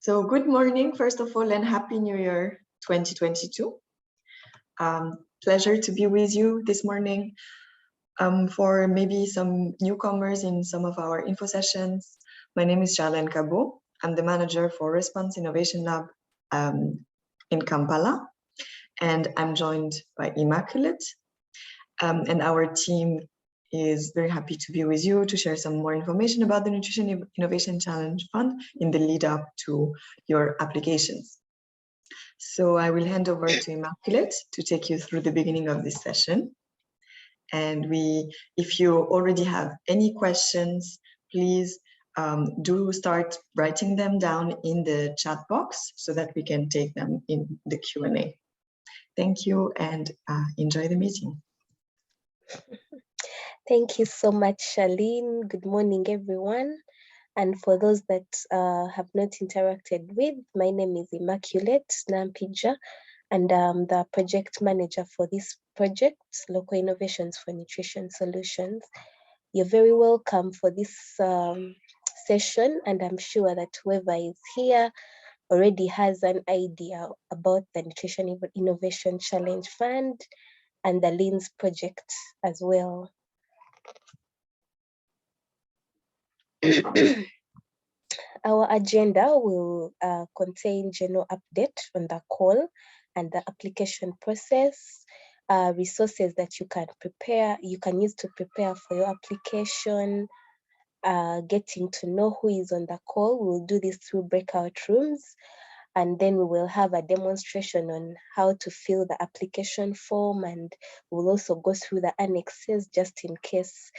So good morning, first of all, and Happy New Year 2022. Pleasure to be with you this morning. For maybe some newcomers in some of our info sessions, my name is Charlene Kabo. I'm the manager for Response Innovation Lab in Kampala, and I'm joined by Immaculate. And our team is very happy to be with you to share some more information about the Nutrition Innovation Challenge Fund in the lead up to your applications. So I will hand over to Immaculate to take you through the beginning of this session. And if you already have any questions, please do start writing them down in the chat box so that we can take them in the Q&A. Thank you and enjoy the meeting. Thank you so much, Charlene. Good morning, everyone. And for those that have not interacted with, my name is Immaculate Nampija, and I'm the project manager for this project, Local Innovations for Nutrition Solutions. You're very welcome for this session, and I'm sure that whoever is here already has an idea about the Nutrition Innovation Challenge Fund and the LINS project as well. Our agenda will contain general update on the call and the application process, resources that you can use to prepare for your application, getting to know who is on the call. We'll do this through breakout rooms, and then we will have a demonstration on how to fill the application form, and we'll also go through the annexes just in case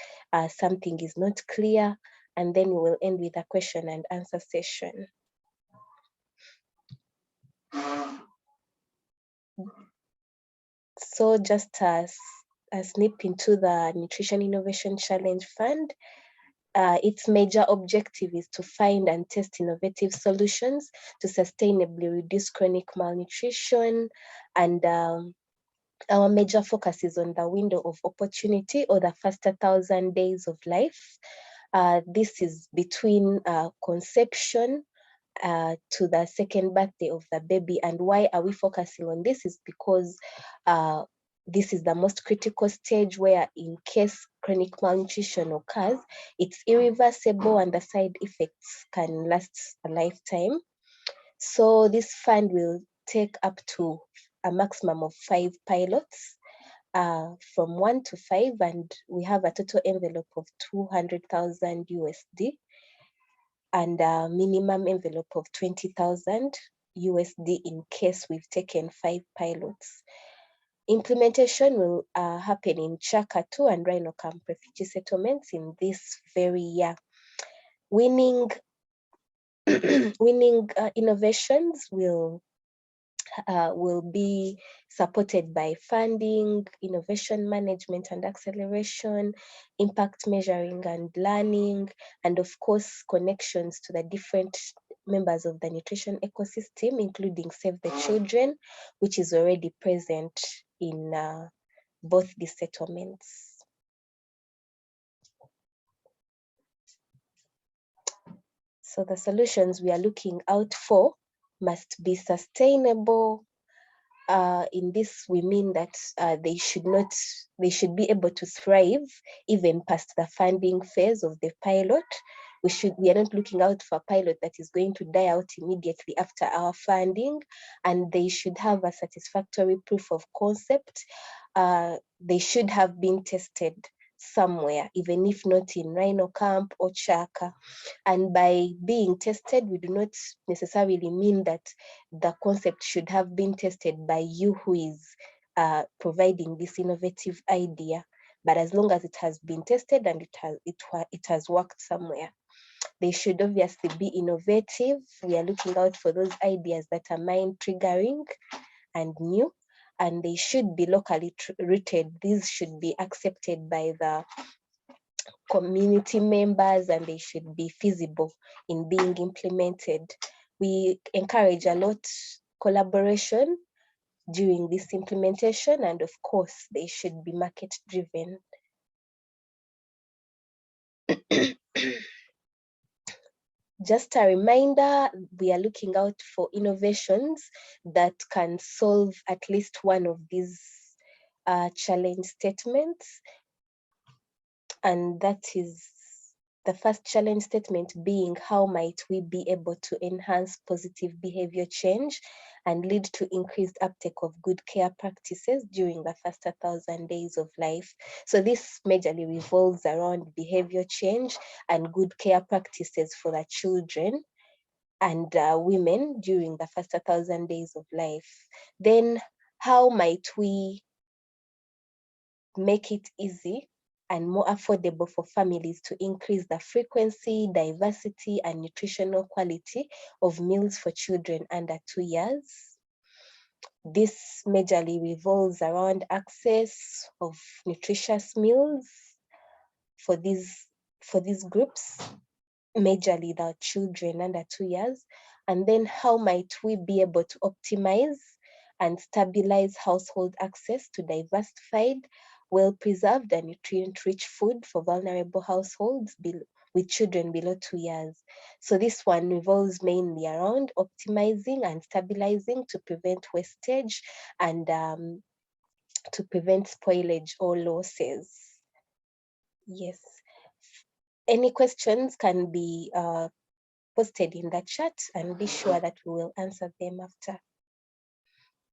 something is not clear. And then we will end with a question and answer session. So just a snip into the Nutrition Innovation Challenge Fund. Its major objective is to find and test innovative solutions to sustainably reduce chronic malnutrition. And our major focus is on the window of opportunity, or the first 1,000 days of life. This is between conception to the second birthday of the baby. And why are we focusing on this? Is because this is the most critical stage where, in case chronic malnutrition occurs, it's irreversible and the side effects can last a lifetime. So this fund will take up to a maximum of 5 pilots, from 1 to 5, and we have a total envelope of 200,000 USD and a minimum envelope of 20,000 USD in case we've taken 5 pilots. Implementation will happen in Chaka 2 and Rhino Camp refugee settlements in this very year. Winning innovations will be supported by funding, innovation management and acceleration, impact measuring and learning, and of course, connections to the different members of the nutrition ecosystem, including Save the Children, which is already present in both these settlements. So the solutions we are looking out for must be sustainable. In this, we mean that they should be able to thrive even past the funding phase of the pilot. We are not looking out for a pilot that is going to die out immediately after our funding, and they should have a satisfactory proof of concept. They should have been tested somewhere, even if not in Rhino Camp or Chaka. And by being tested, we do not necessarily mean that the concept should have been tested by you who is providing this innovative idea. But as long as it has been tested and it has worked somewhere. They should obviously be innovative. We are looking out for those ideas that are mind triggering and new, and they should be locally rooted. These should be accepted by the community members, and they should be feasible in being implemented. We encourage a lot collaboration during this implementation, and of course, they should be market driven. Just a reminder, we are looking out for innovations that can solve at least one of these challenge statements. And that is the first challenge statement being, how might we be able to enhance positive behavior change and lead to increased uptake of good care practices during the first 1,000 days of life? So this majorly revolves around behavior change and good care practices for the children and women during the first 1,000 days of life. Then how might we make it easy and more affordable for families to increase the frequency, diversity, and nutritional quality of meals for children under 2 years? This majorly revolves around access of nutritious meals for these groups, majorly the children under 2 years. And then how might we be able to optimize and stabilize household access to diversified, well-preserved and nutrient-rich food for vulnerable households with children below 2 years? So this one revolves mainly around optimizing and stabilizing to prevent wastage and to prevent spoilage or losses. Yes. Any questions can be posted in the chat, and be sure that we will answer them after.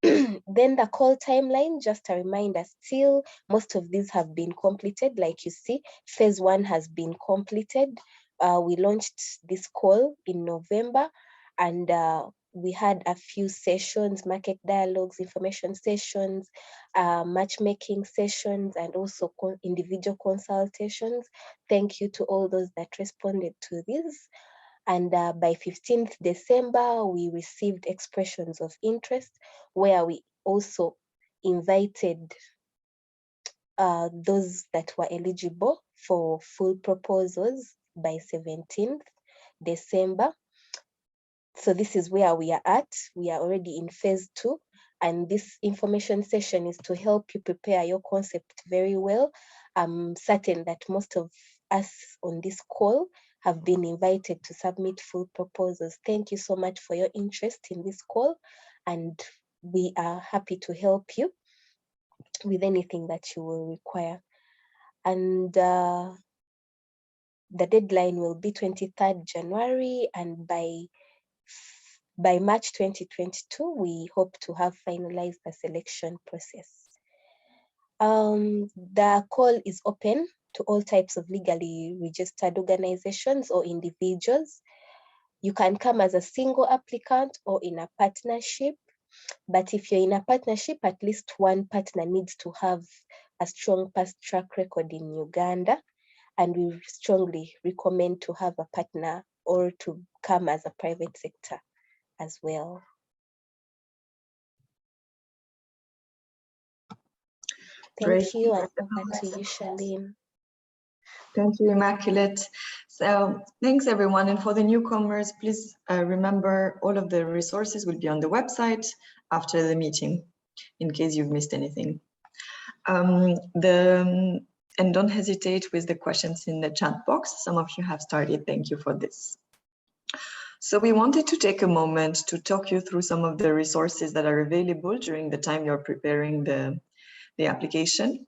Then the call timeline, just a reminder, still most of these have been completed. Like you see, phase 1 has been completed. We launched this call in November, and we had a few sessions, market dialogues, information sessions, matchmaking sessions, and also individual consultations. Thank you to all those that responded to this. And by 15th December, we received expressions of interest where we also invited those that were eligible for full proposals by 17th December. So this is where we are at. We are already in phase 2. And this information session is to help you prepare your concept very well. I'm certain that most of us on this call have been invited to submit full proposals. Thank you so much for your interest in this call, and we are happy to help you with anything that you will require. And the deadline will be 23rd January, and by March 2022, we hope to have finalized the selection process. The call is open to all types of legally registered organizations or individuals. You can come as a single applicant or in a partnership. But if you're in a partnership, at least one partner needs to have a strong past track record in Uganda. And we strongly recommend to have a partner or to come as a private sector as well. Thank you, and over to you, Charlene. Thank you, Immaculate. So thanks everyone. And for the newcomers, please remember all of the resources will be on the website after the meeting, in case you've missed anything. And don't hesitate with the questions in the chat box. Some of you have started. Thank you for this. So we wanted to take a moment to talk you through some of the resources that are available during the time you're preparing the application.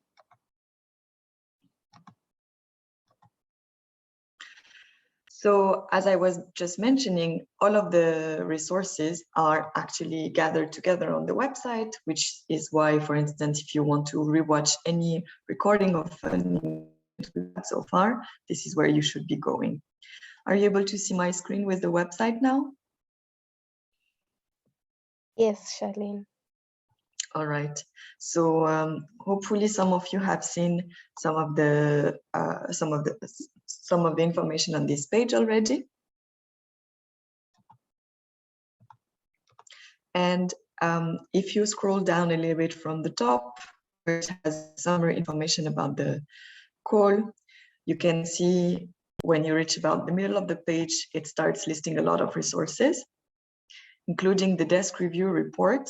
So as I was just mentioning, all of the resources are actually gathered together on the website, which is why, for instance, if you want to rewatch any recording of any so far, this is where you should be going. Are you able to see my screen with the website now? Yes, Charlene. All right. So hopefully some of you have seen some of the information on this page already. And if you scroll down a little bit from the top, where it has summary information about the call, you can see when you reach about the middle of the page, it starts listing a lot of resources, including the desk review report,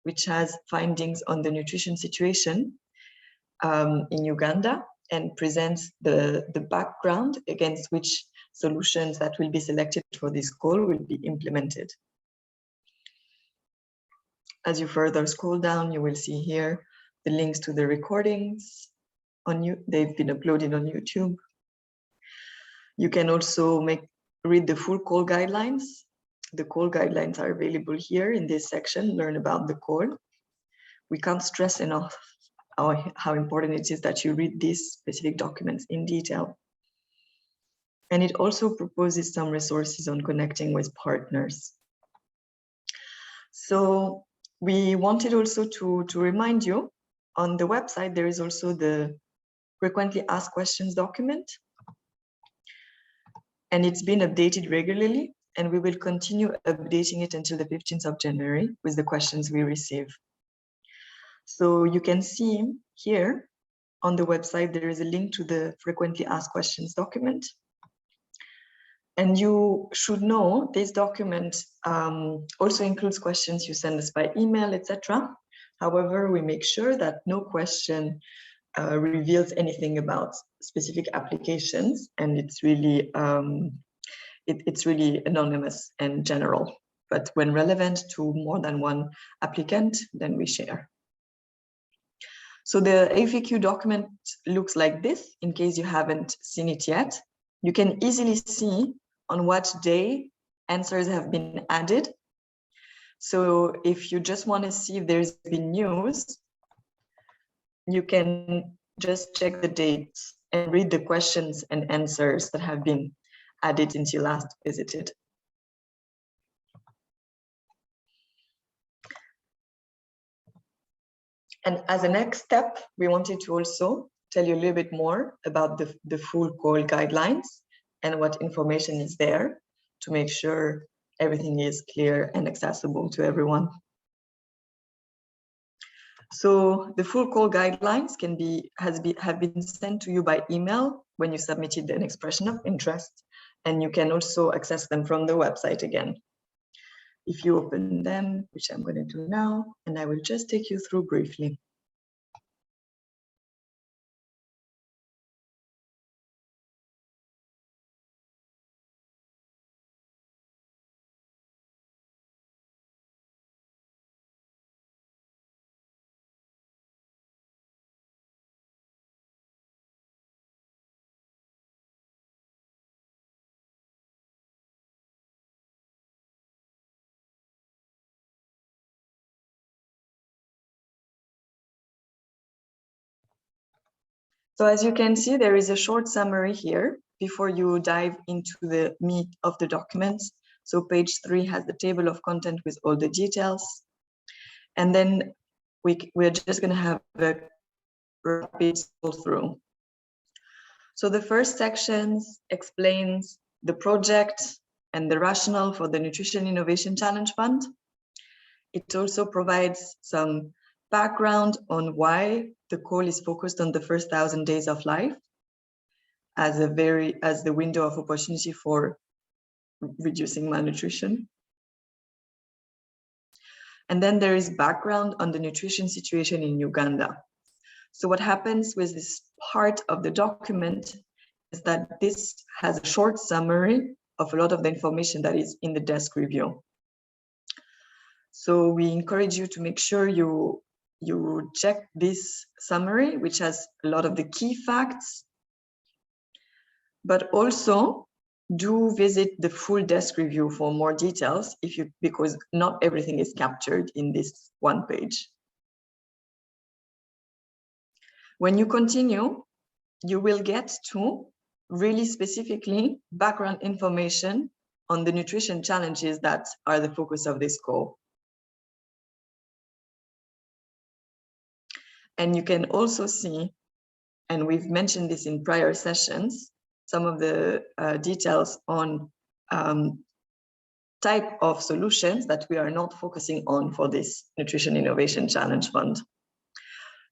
which has findings on the nutrition situation in Uganda and presents the background against which solutions that will be selected for this call will be implemented. As you further scroll down, you will see here the links to the recordings they've been uploaded on YouTube. You can also read the full call guidelines. The call guidelines are available here in this section, learn about the call. We can't stress enough how important it is that you read these specific documents in detail. And it also proposes some resources on connecting with partners. So we wanted also to remind you, on the website, there is also the frequently asked questions document. And it's been updated regularly, and we will continue updating it until the 15th of January with the questions we receive. So you can see here on the website, there is a link to the frequently asked questions document. And you should know this document also includes questions you send us by email, etc. However, we make sure that no question reveals anything about specific applications, and it's really anonymous and general. But when relevant to more than one applicant, then we share. So the FAQ document looks like this, in case you haven't seen it yet. You can easily see on what day answers have been added. So if you just want to see if there's been news, you can just check the dates and read the questions and answers that have been added since you last visited. And as a next step, we wanted to also tell you a little bit more about the full call guidelines and what information is there to make sure everything is clear and accessible to everyone. So the full call guidelines have been sent to you by email when you submitted an expression of interest, and you can also access them from the website again. If you open them, which I'm going to do now, and I will just take you through briefly. So as you can see, there is a short summary here before you dive into the meat of the documents. So page 3 has the table of content with all the details. And then we're just going to have a rapid scroll through. So the first section explains the project and the rationale for the Nutrition Innovation Challenge Fund. It also provides some background on why the call is focused on the first 1,000 days of life as the window of opportunity for reducing malnutrition. And then there is background on the nutrition situation in Uganda. So what happens with this part of the document is that this has a short summary of a lot of the information that is in the desk review. So we encourage you to make sure you check this summary, which has a lot of the key facts, but also do visit the full desk review for more details because not everything is captured in this one page. When you continue, you will get to really specifically background information on the nutrition challenges that are the focus of this call. And you can also see, and we've mentioned this in prior sessions, some of the details on type of solutions that we are not focusing on for this Nutrition Innovation Challenge Fund.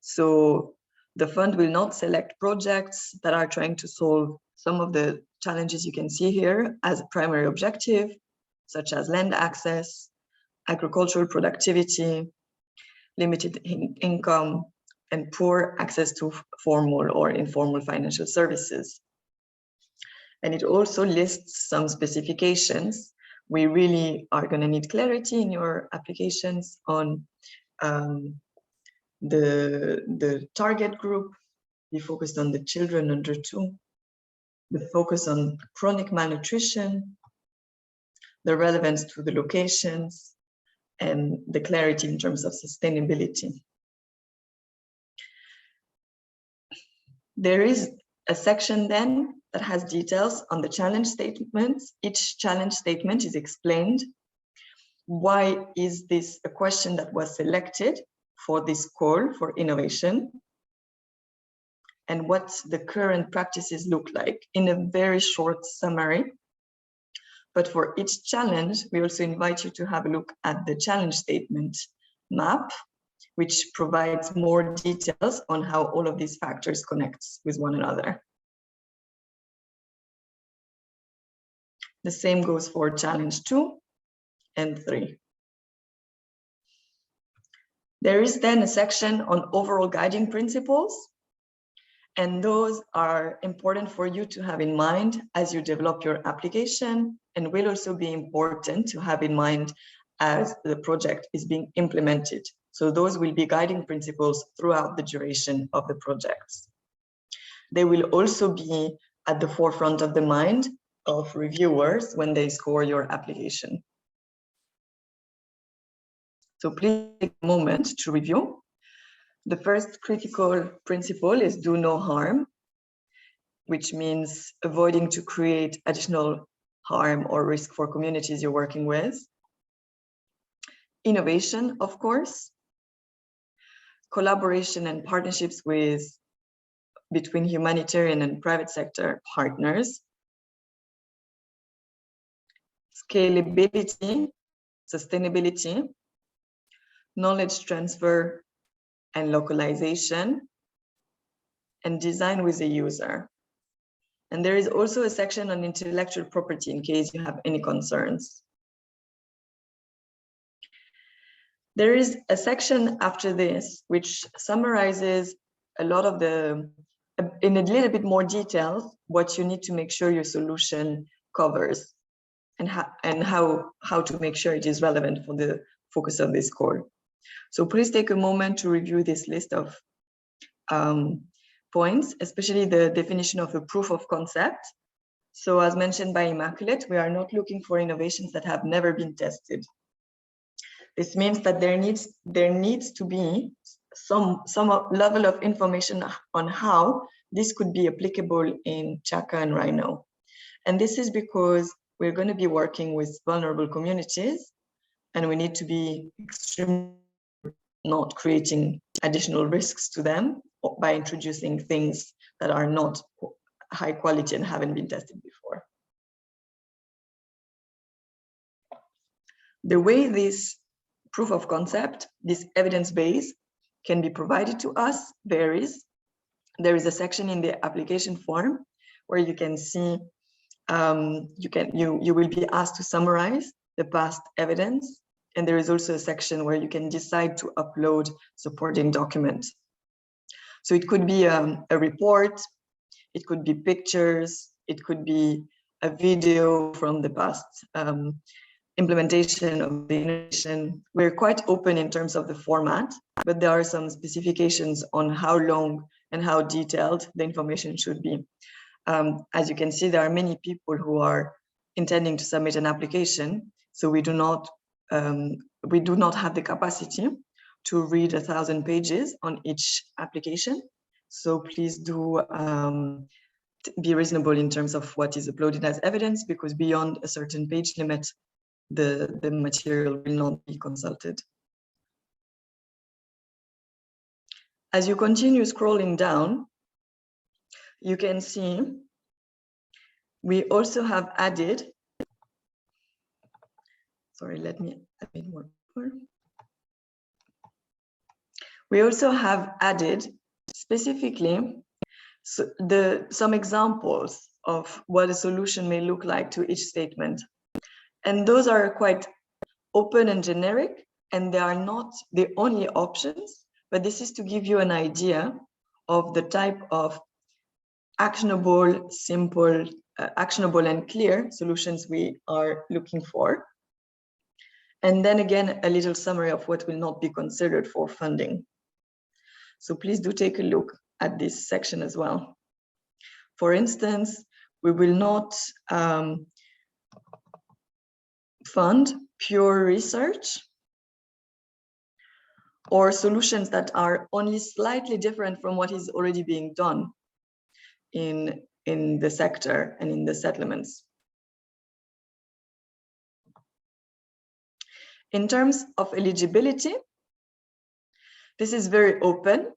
So the fund will not select projects that are trying to solve some of the challenges you can see here as a primary objective, such as land access, agricultural productivity, limited income, and poor access to formal or informal financial services. And it also lists some specifications. We really are going to need clarity in your applications on the target group. We focused on the children under 2, the focus on chronic malnutrition, the relevance to the locations, and the clarity in terms of sustainability. There is a section then that has details on the challenge statements. Each challenge statement is explained. Why is this a question that was selected for this call for innovation? And what the current practices look like in a very short summary. But for each challenge, we also invite you to have a look at the challenge statement map, which provides more details on how all of these factors connect with one another. The same goes for challenge 2 and 3. There is then a section on overall guiding principles, and those are important for you to have in mind as you develop your application, and will also be important to have in mind as the project is being implemented. So those will be guiding principles throughout the duration of the projects. They will also be at the forefront of the mind of reviewers when they score your application. So please take a moment to review. The first critical principle is do no harm, which means avoiding to create additional harm or risk for communities you're working with. Innovation, of course. Collaboration and partnerships between humanitarian and private sector partners. Scalability, sustainability, knowledge transfer and localization, and design with the user. And there is also a section on intellectual property in case you have any concerns. There is a section after this which summarizes a lot of in a little bit more detail, what you need to make sure your solution covers and how to make sure it is relevant for the focus of this call. So please take a moment to review this list of points, especially the definition of a proof of concept. So as mentioned by Immaculate, we are not looking for innovations that have never been tested. This means that there needs to be some level of information on how this could be applicable in Chaka and Rhino. And this is because we're going to be working with vulnerable communities, and we need to be extremely not creating additional risks to them by introducing things that are not high quality and haven't been tested before. The way this proof of concept, this evidence base, can be provided to us varies. There is a section in the application form where you can see you will be asked to summarize the past evidence, and there is also a section where you can decide to upload supporting documents. So it could be a report, it could be pictures, it could be a video from the past implementation of the innovation. We're quite open in terms of the format, but there are some specifications on how long and how detailed the information should be. As you can see, there are many people who are intending to submit an application, so we do not have the capacity to read 1,000 pages on each application. So please do be reasonable in terms of what is uploaded as evidence, because beyond a certain page limit, the material will not be consulted. As you continue scrolling down, you can see we also have added, sorry, let me add more. We also have added specifically some examples of what a solution may look like to each statement. And those are quite open and generic, and they are not the only options, but this is to give you an idea of the type of actionable, simple actionable and clear solutions we are looking for. And then again, a little summary of what will not be considered for funding. So please do take a look at this section as well. For instance, we will not fund pure research or solutions that are only slightly different from what is already being done in the sector and in the settlements. In terms of eligibility, this is very open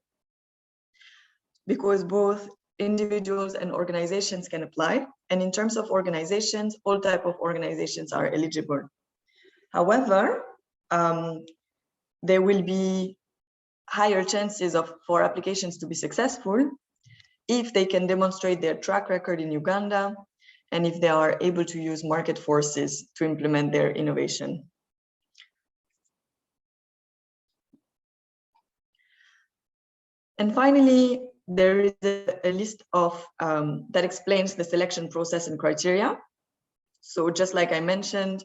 because both individuals and organizations can apply. And in terms of organizations, all type of organizations are eligible. However, there will be higher chances for applications to be successful if they can demonstrate their track record in Uganda and if they are able to use market forces to implement their innovation. And finally, there is a list of that explains the selection process and criteria. So just like I mentioned,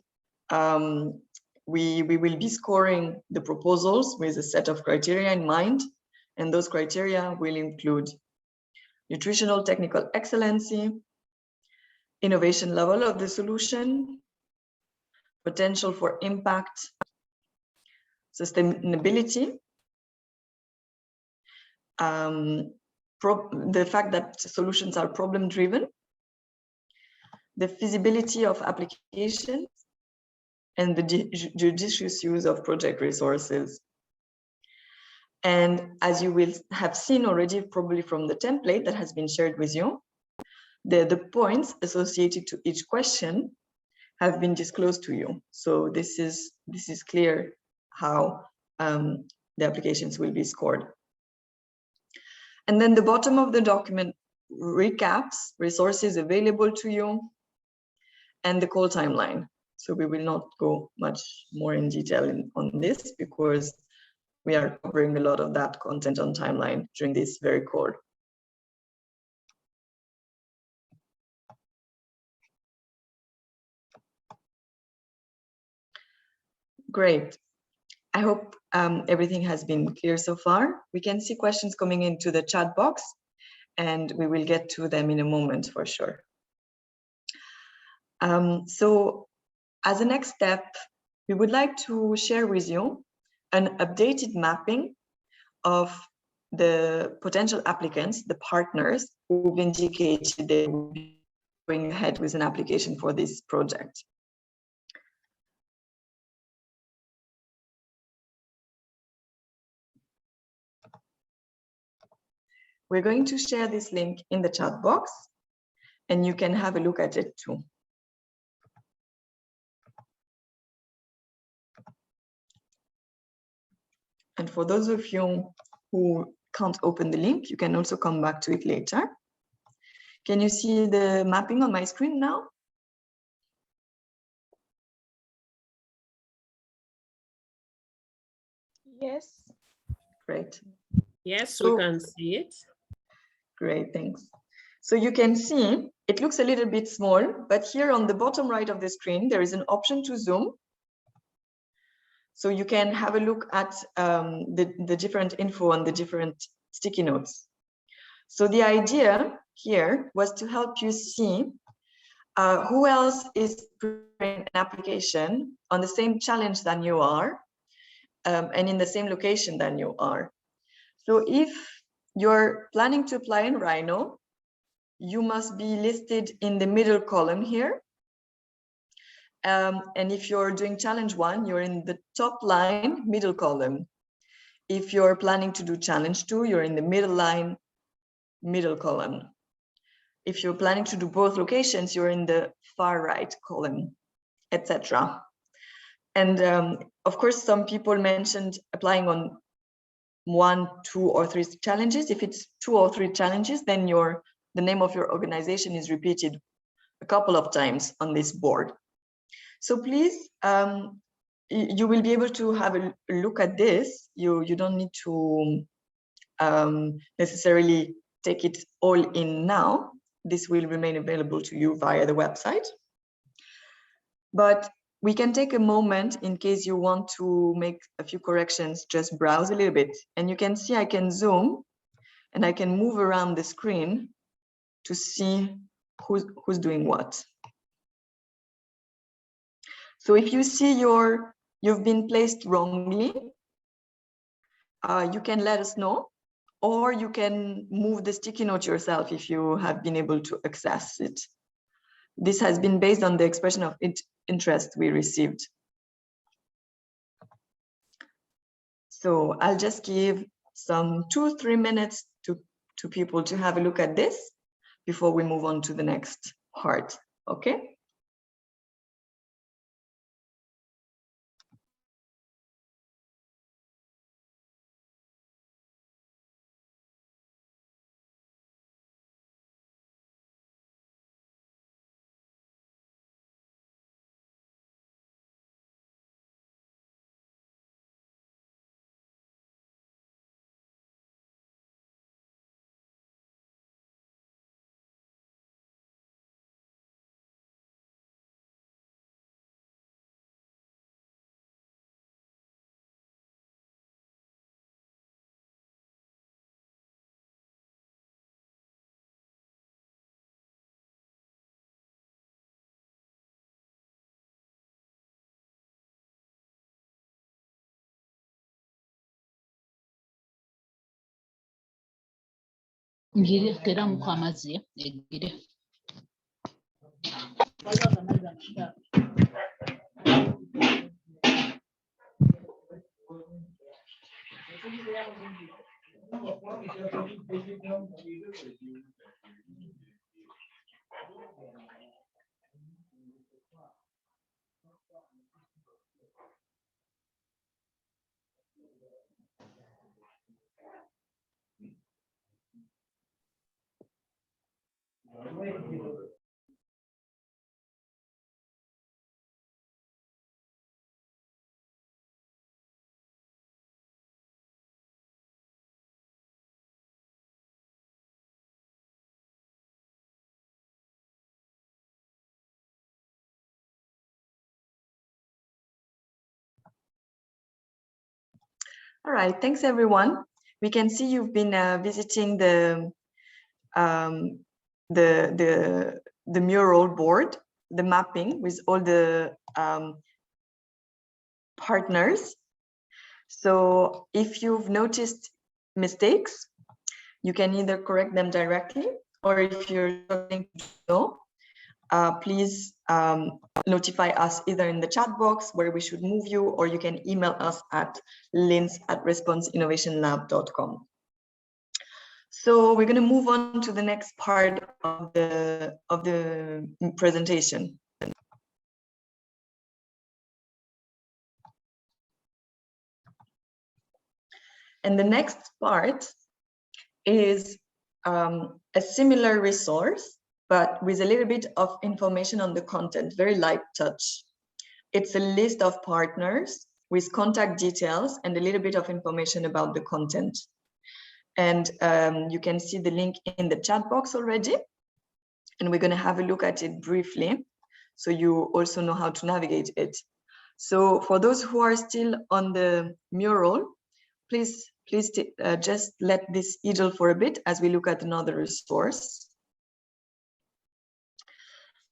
we will be scoring the proposals with a set of criteria in mind, and those criteria will include nutritional technical excellency, innovation level of the solution, potential for impact, sustainability, the fact that solutions are problem-driven, the feasibility of applications, and the judicious use of project resources. And as you will have seen already, probably from the template that has been shared with you, the points associated to each question have been disclosed to you. So this is clear how the applications will be scored. And then the bottom of the document recaps resources available to you and the call timeline. So we will not go much more in detail on this because we are covering a lot of that content on timeline during this very call. Great. I hope everything has been clear so far. We can see questions coming into the chat box, and we will get to them in a moment for sure. So as a next step, we would like to share with you an updated mapping of the potential applicants, the partners who've indicated they will be going ahead with an application for this project. We're going to share this link in the chat box, and you can have a look at it too. And for those of you who can't open the link, you can also come back to it later. Can you see the mapping on my screen now? Yes. Great. Yes, So, we can see it. Great, thanks. So you can see it looks a little bit small, but here on the bottom right of the screen, there is an option to zoom. So you can have a look at the different info on the different sticky notes. So the idea here was to help you see who else is preparing an application on the same challenge than you are and in the same location than you are. So if you're planning to apply in Rhino, you must be listed in the middle column here. And if you're doing challenge 1, you're in the top line, middle column. If you're planning to do challenge 2, you're in the middle line, middle column. If you're planning to do both locations, you're in the far right column, etc. And of course, some people mentioned applying on 1, 2, or 3 challenges. If it's 2 or 3 challenges, then the name of your organization is repeated a couple of times on this board. So please, you will be able to have a look at this. You don't need to necessarily take it all in now, this will remain available to you via the website. But we can take a moment in case you want to make a few corrections, just browse a little bit. And you can see I can zoom and I can move around the screen to see who's doing what. So if you see you've been placed wrongly, you can let us know, or you can move the sticky note yourself if you have been able to access it. This has been based on the expression of interest we received. So I'll just give some 2-3 minutes to people to have a look at this before we move on to the next part, okay? Ngiri tera mu amazzi egire. All right, thanks everyone. We can see you've been visiting the mural board, the mapping with all the partners. So if you've noticed mistakes, you can either correct them directly, or if you're struggling to know, please notify us either in the chat box where we should move you, or you can email us at linz@responseinnovationlab.com. So we're going to move on to the next part of the presentation. And the next part is a similar resource, but with a little bit of information on the content, very light touch. It's a list of partners with contact details and a little bit of information about the content. And you can see the link in the chat box already. And we're going to have a look at it briefly, so you also know how to navigate it. So for those who are still on the mural, please just let this idle for a bit as we look at another resource.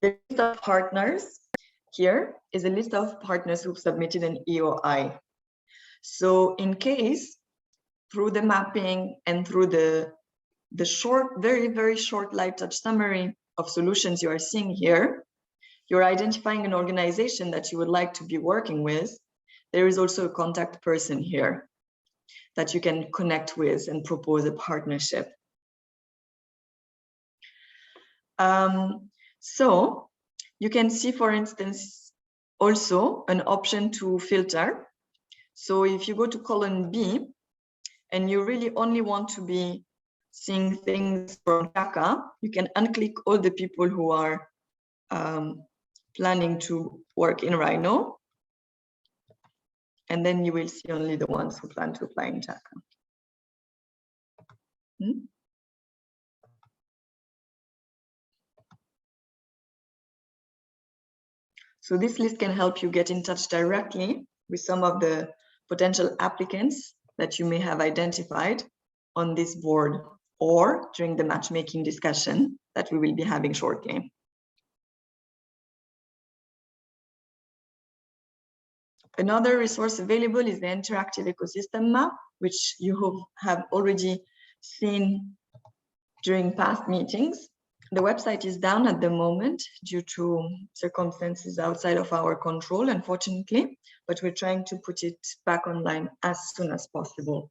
The list of partners here is a list of partners who've submitted an EOI. So in case, through the mapping and through the short, very short light touch summary of solutions you are seeing here, you're identifying an organization that you would like to be working with. There is also a contact person here that you can connect with and propose a partnership. So you can see, for instance, also an option to filter. So if you go to column B and you really only want to be seeing things from Dhaka, you can unclick all the people who are planning to work in Rhino. And then you will see only the ones who plan to apply in Dhaka. So this list can help you get in touch directly with some of the potential applicants that you may have identified on this board or during the matchmaking discussion that we will be having shortly. Another resource available is the interactive ecosystem map, which you have already seen during past meetings. The website is down at the moment due to circumstances outside of our control, unfortunately, but we're trying to put it back online as soon as possible.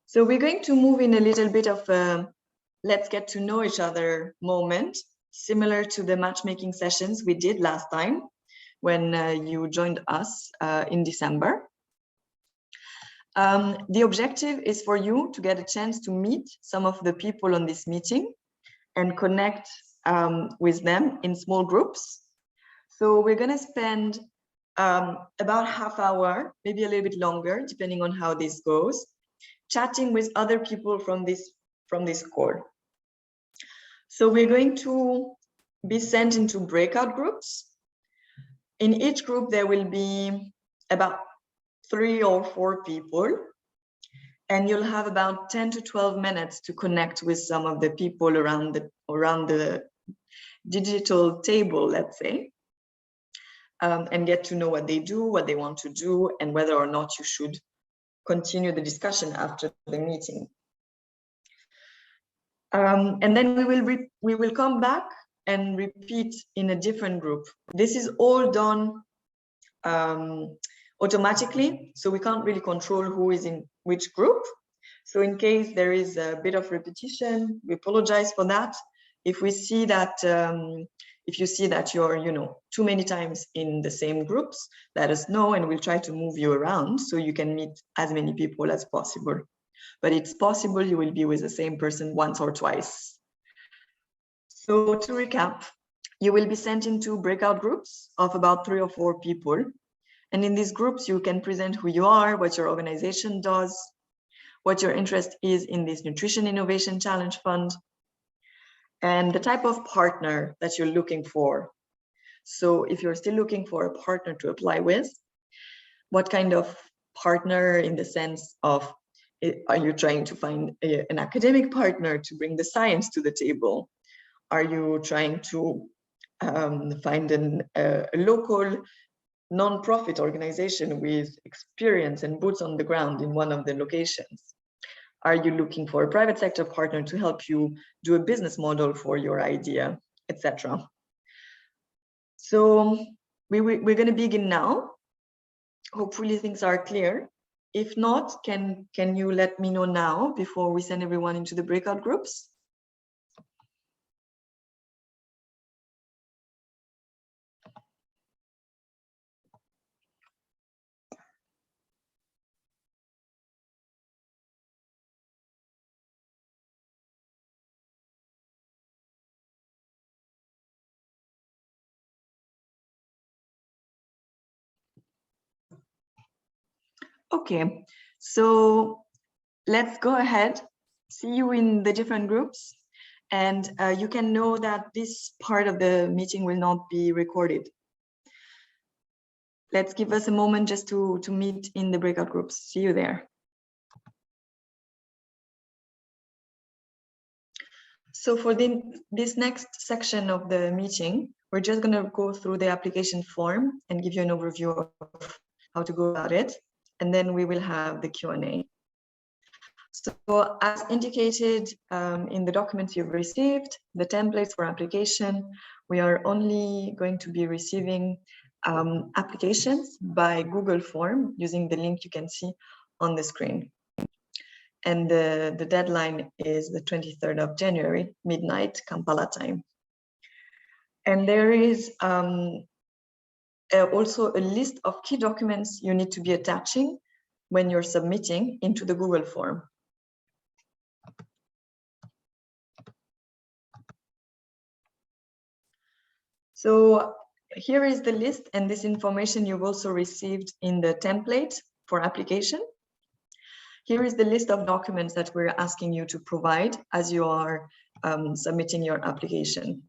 So we're going to move in a little bit of a let's get to know each other moment, similar to the matchmaking sessions we did last time when you joined us in December. The objective is for you to get a chance to meet some of the people on this meeting and connect with them in small groups. So we're going to spend about half hour, maybe a little bit longer, depending on how this goes, chatting with other people from this call. So we're going to be sent into breakout groups. In each group, there will be about 3 or 4 people, and you'll have about 10 to 12 minutes to connect with some of the people around the digital table, let's say, and get to know what they do, what they want to do, and whether or not you should continue the discussion after the meeting. And then we will come back and repeat in a different group. This is all done automatically, so we can't really control who is in which group. So in case there is a bit of repetition, we apologize for that. If we see that, if you see that you're, too many times in the same groups, let us know and we'll try to move you around so you can meet as many people as possible. But it's possible you will be with the same person once or twice. So to recap, you will be sent into breakout groups of about 3 or 4 people. And in these groups, you can present who you are, what your organization does, what your interest is in this Nutrition Innovation Challenge Fund, and the type of partner that you're looking for. So if you're still looking for a partner to apply with, what kind of partner in the sense of, are you trying to find an academic partner to bring the science to the table? Are you trying to find a local non-profit organization with experience and boots on the ground in one of the locations? Are you looking for a private sector partner to help you do a business model for your idea, etc.? So we're going to begin now. Hopefully things are clear. If not, can you let me know now before we send everyone into the breakout groups? Okay, so let's go ahead, see you in the different groups, and you can know that this part of the meeting will not be recorded. Let's give us a moment just to meet in the breakout groups. See you there. So for this next section of the meeting, we're just going to go through the application form and give you an overview of how to go about it. And then we will have the Q&A. So as indicated in the documents you've received, the templates for application, we are only going to be receiving applications by Google form using the link you can see on the screen. And the deadline is the 23rd of January, midnight, Kampala time. And there is also a list of key documents you need to be attaching when you're submitting into the Google form. So here is the list, and this information you've also received in the template for application. Here is the list of documents that we're asking you to provide as you are submitting your application.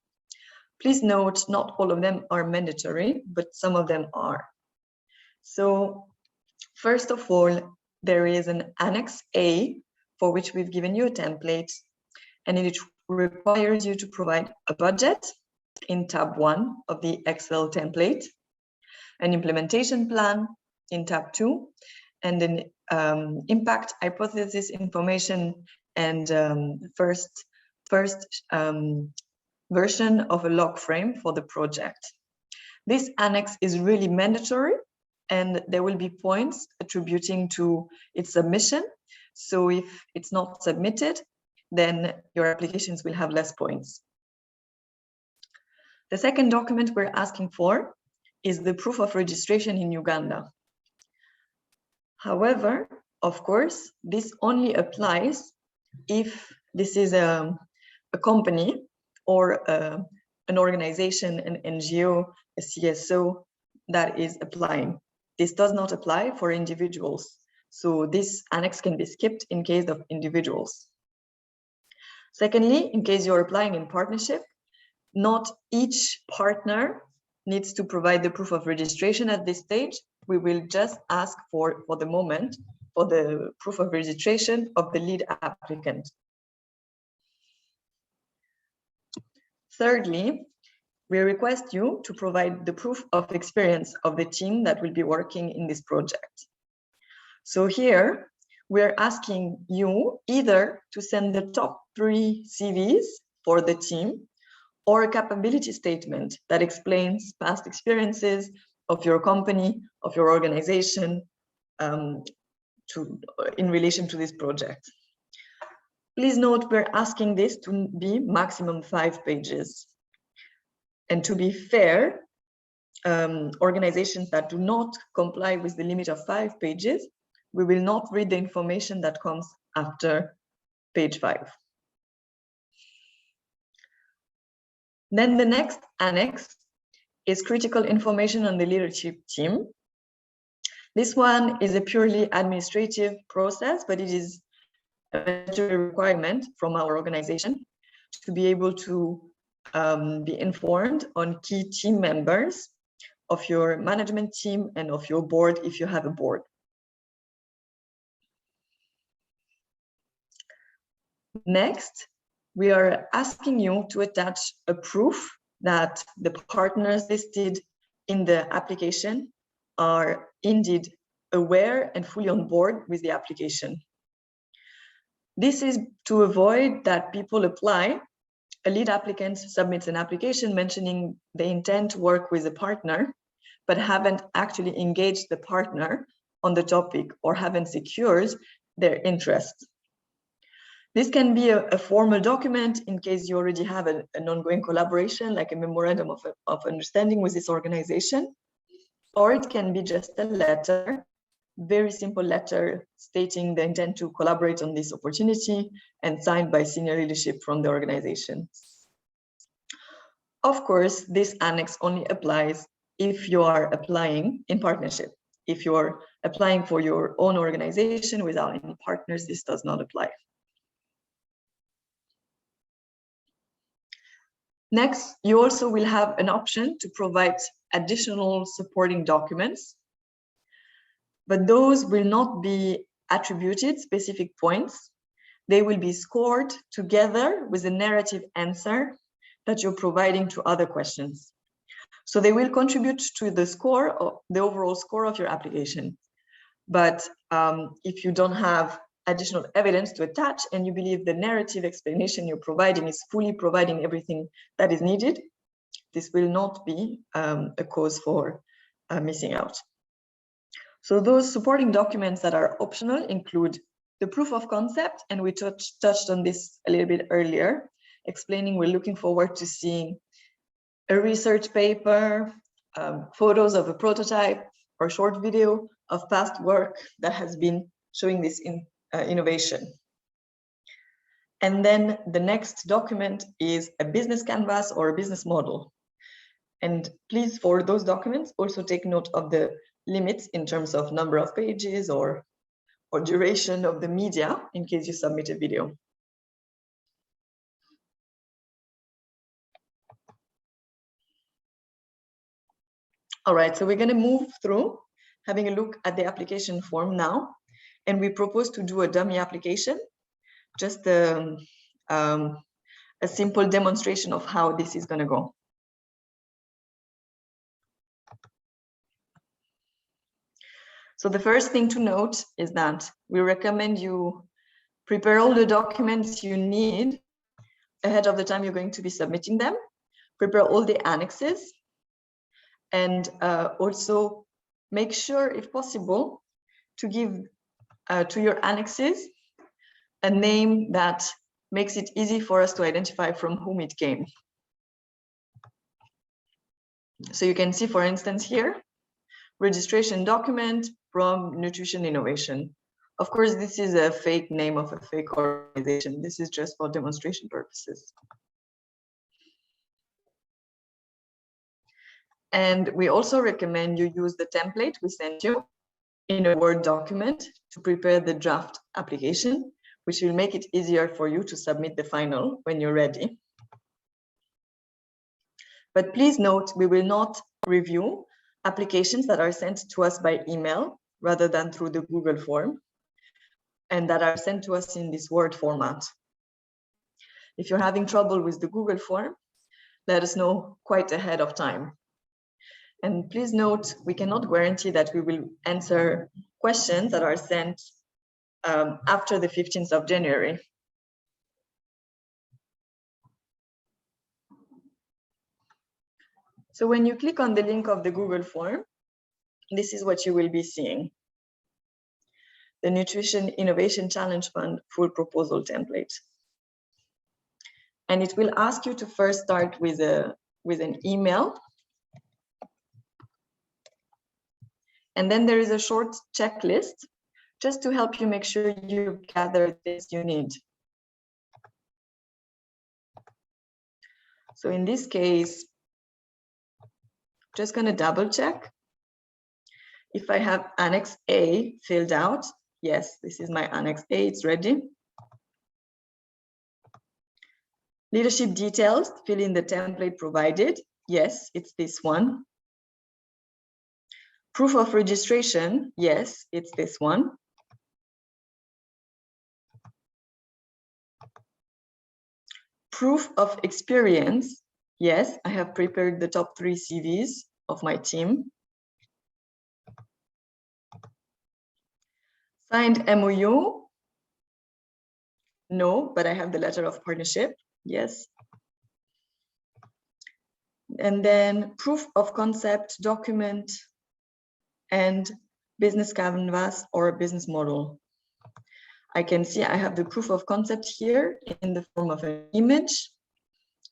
Please note, not all of them are mandatory, but some of them are. So first of all, there is an Annex A for which we've given you a template, and it requires you to provide a budget in tab 1 of the Excel template, an implementation plan in tab 2, and an impact hypothesis information and first version of a log frame for the project. This annex is really mandatory, and there will be points attributing to its submission. So if it's not submitted, then your applications will have less points. The second document we're asking for is the proof of registration in Uganda. However, of course, this only applies if this is a company or an organization, an NGO, a CSO that is applying. This does not apply for individuals. So this annex can be skipped in case of individuals. Secondly, in case you're applying in partnership, not each partner needs to provide the proof of registration at this stage. We will just ask for the moment, for the proof of registration of the lead applicant. Thirdly, we request you to provide the proof of experience of the team that will be working in this project. So here, we're asking you either to send the top 3 CVs for the team, or a capability statement that explains past experiences of your company, of your organization, in relation to this project. Please note, we're asking this to be maximum 5 pages. And to be fair, organizations that do not comply with the limit of 5 pages, we will not read the information that comes after page 5. Then the next annex is critical information on the leadership team. This one is a purely administrative process, but it is a mandatory requirement from our organization to be able to be informed on key team members of your management team and of your board if you have a board. Next, we are asking you to attach a proof that the partners listed in the application are indeed aware and fully on board with the application. This is to avoid that people apply, a lead applicant submits an application mentioning they intend to work with a partner, but haven't actually engaged the partner on the topic or haven't secured their interest. This can be a formal document in case you already have an ongoing collaboration, like a memorandum of understanding with this organization, or it can be just a letter, very simple letter stating the intent to collaborate on this opportunity and signed by senior leadership from the organization. Of course, this annex only applies if you are applying in partnership. If you're applying for your own organization without any partners, this does not apply. Next, you also will have an option to provide additional supporting documents, but those will not be attributed specific points. They will be scored together with a narrative answer that you're providing to other questions. So they will contribute to the score, or the overall score of your application. But if you don't have additional evidence to attach and you believe the narrative explanation you're providing is fully providing everything that is needed, this will not be a cause for missing out. So those supporting documents that are optional include the proof of concept, and we touched on this a little bit earlier, explaining we're looking forward to seeing a research paper, photos of a prototype, or short video of past work that has been showing this innovation. And then the next document is a business canvas or a business model. And please, for those documents, also take note of the limits in terms of number of pages or or duration of the media in case you submit a video. All right, so we're going to move through having a look at the application form now, and we propose to do a dummy application, just a simple demonstration of how this is going to go. So the first thing to note is that we recommend you prepare all the documents you need ahead of the time you're going to be submitting them. Prepare all the annexes, and also make sure, if possible, to give to your annexes a name that makes it easy for us to identify from whom it came. So you can see, for instance, here, registration document from Nutrition Innovation. Of course, this is a fake name of a fake organization. This is just for demonstration purposes. And we also recommend you use the template we sent you in a Word document to prepare the draft application, which will make it easier for you to submit the final when you're ready. But please note, we will not review applications that are sent to us by email rather than through the Google form, and that are sent to us in this Word format. If you're having trouble with the Google form, let us know quite ahead of time. And please note, we cannot guarantee that we will answer questions that are sent after the 15th of January. So when you click on the link of the Google form, this is what you will be seeing. The Nutrition Innovation Challenge Fund full proposal template. And it will ask you to first start with an email. And then there is a short checklist just to help you make sure you gather this you need. So in this case, just gonna double check. If I have Annex A filled out, yes, this is my Annex A, it's ready. Leadership details, fill in the template provided. Yes, it's this one. Proof of registration, yes, it's this one. Proof of experience, yes, I have prepared the top 3 CVs of my team. Signed MOU, no, but I have the letter of partnership, yes. And then proof of concept document and business canvas or business model. I can see I have the proof of concept here in the form of an image,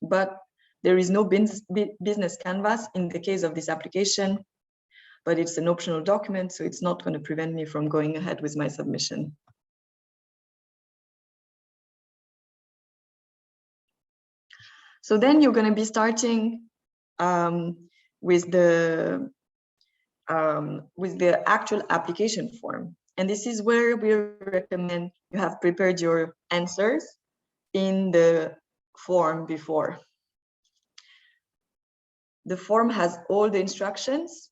but there is no business canvas in the case of this application, but it's an optional document, so it's not going to prevent me from going ahead with my submission. So then you're going to be starting with the actual application form. And this is where we recommend you have prepared your answers in the form before. The form has all the instructions,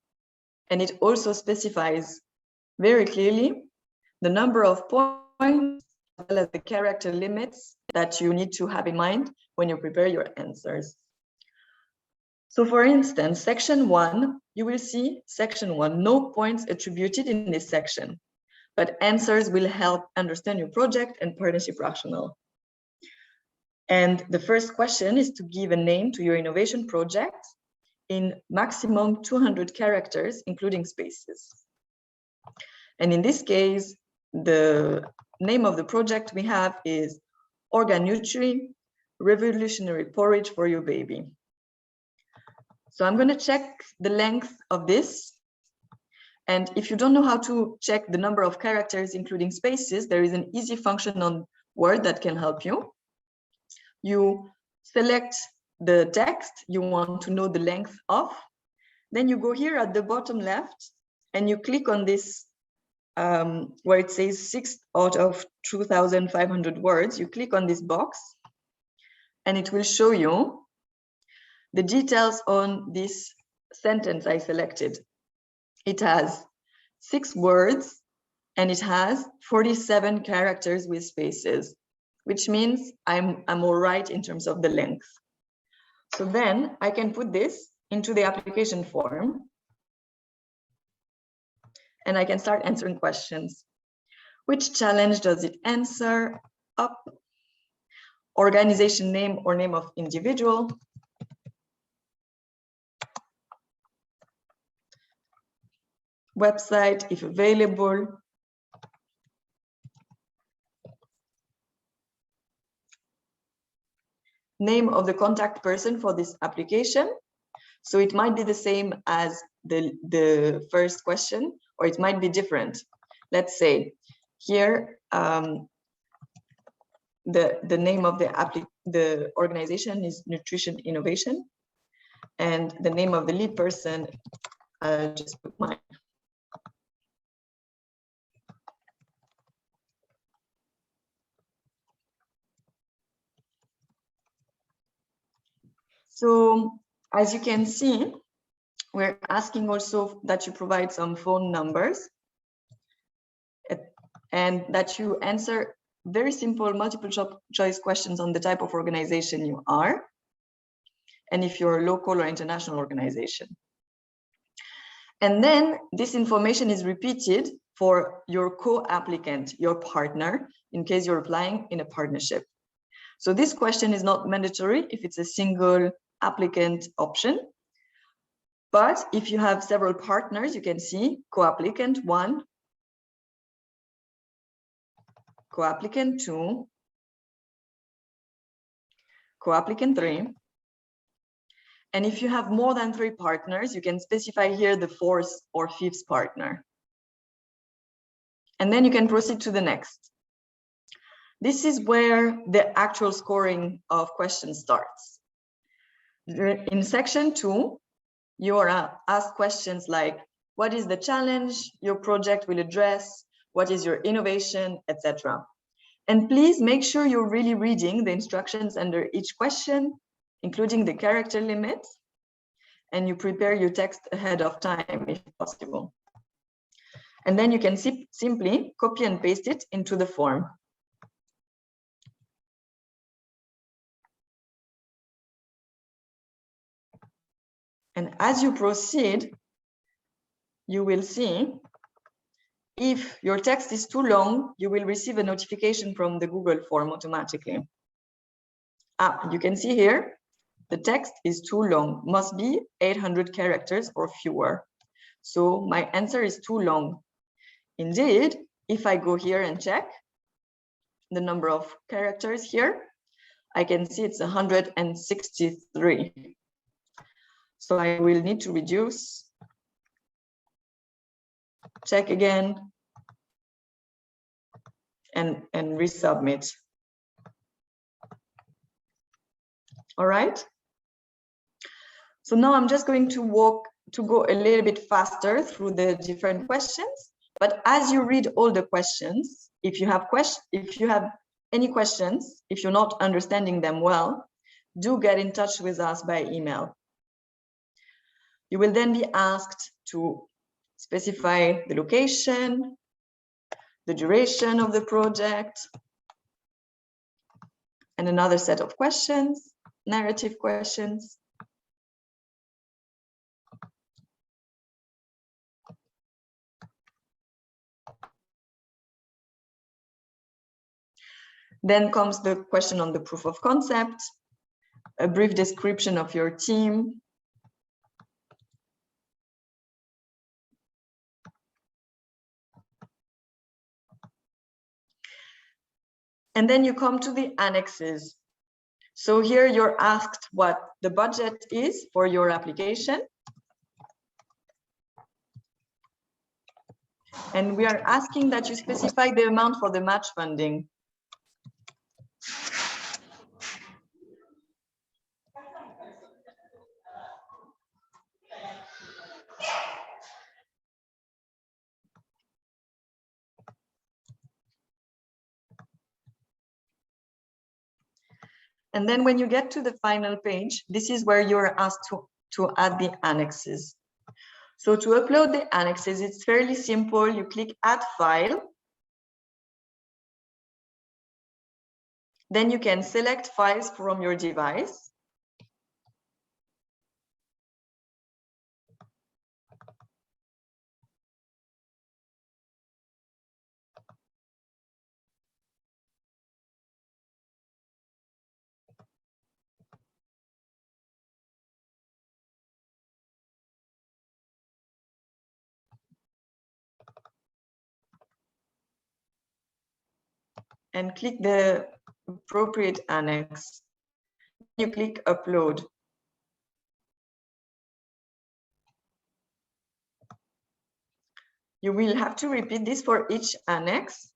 and it also specifies very clearly the number of points as well as the character limits that you need to have in mind when you prepare your answers. So for instance, section 1, you will see section 1, no points attributed in this section, but answers will help understand your project and partnership rationale. And the first question is to give a name to your innovation project in maximum 200 characters, including spaces. And in this case, the name of the project we have is Organutri, Revolutionary Porridge for Your Baby. So I'm going to check the length of this. And if you don't know how to check the number of characters, including spaces, there is an easy function on Word that can help you. You select the text you want to know the length of. Then you go here at the bottom left and you click on this where it says 6 out of 2,500 words, you click on this box and it will show you the details on this sentence I selected. It has 6 words and it has 47 characters with spaces, which means I'm all right in terms of the length. So then I can put this into the application form and I can start answering questions. Which challenge does it answer? Up. Organization name or name of individual. Website, if available. Name of the contact person for this application. So it might be the same as the first question, or it might be different. Let's say here, the name of the organization is Nutrition Innovation, and the name of the lead person, just put mine. So as you can see, we're asking also that you provide some phone numbers and that you answer very simple multiple choice questions on the type of organization you are and if you're a local or international organization. And then this information is repeated for your co-applicant, your partner, in case you're applying in a partnership. So this question is not mandatory if it's a single applicant option. But if you have several partners, you can see co-applicant 1, co-applicant 2, co-applicant 3. And if you have more than 3 partners, you can specify here the 4th or 5th partner. And then you can proceed to the next. This is where the actual scoring of questions starts. In section 2, you are asked questions like, what is the challenge your project will address? What is your innovation, etc. And please make sure you're really reading the instructions under each question, including the character limit, and you prepare your text ahead of time if possible. And then you can simply copy and paste it into the form. And as you proceed, you will see if your text is too long, you will receive a notification from the Google form automatically. You can see here, the text is too long, must be 800 characters or fewer. So my answer is too long. Indeed, if I go here and check the number of characters here, I can see it's 163. So I will need to reduce, check again, and resubmit. All right. So now I'm just going to go a little bit faster through the different questions. But as you read all the questions, if you have any questions, if you're not understanding them well, do get in touch with us by email. You will then be asked to specify the location, the duration of the project, and another set of questions, narrative questions. Then comes the question on the proof of concept, a brief description of your team, and then you come to the annexes. So here you're asked what the budget is for your application. And we are asking that you specify the amount for the match funding. And then when you get to the final page, this is where you're asked to add the annexes. So to upload the annexes, it's fairly simple. You click Add File. Then you can select files from your device. And click the appropriate annex. You click Upload. You will have to repeat this for each annex.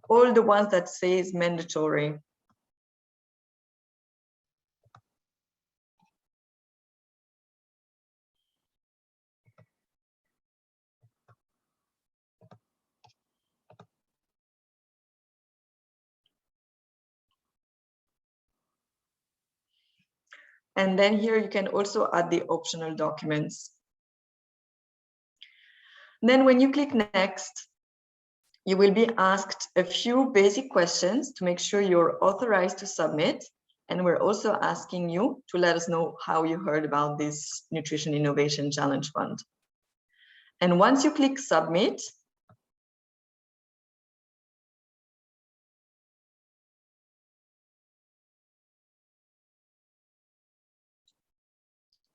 All the ones that says mandatory. And then here you can also add the optional documents. Then when you click Next, you will be asked a few basic questions to make sure you're authorized to submit. And we're also asking you to let us know how you heard about this Nutrition Innovation Challenge Fund. And once you click Submit,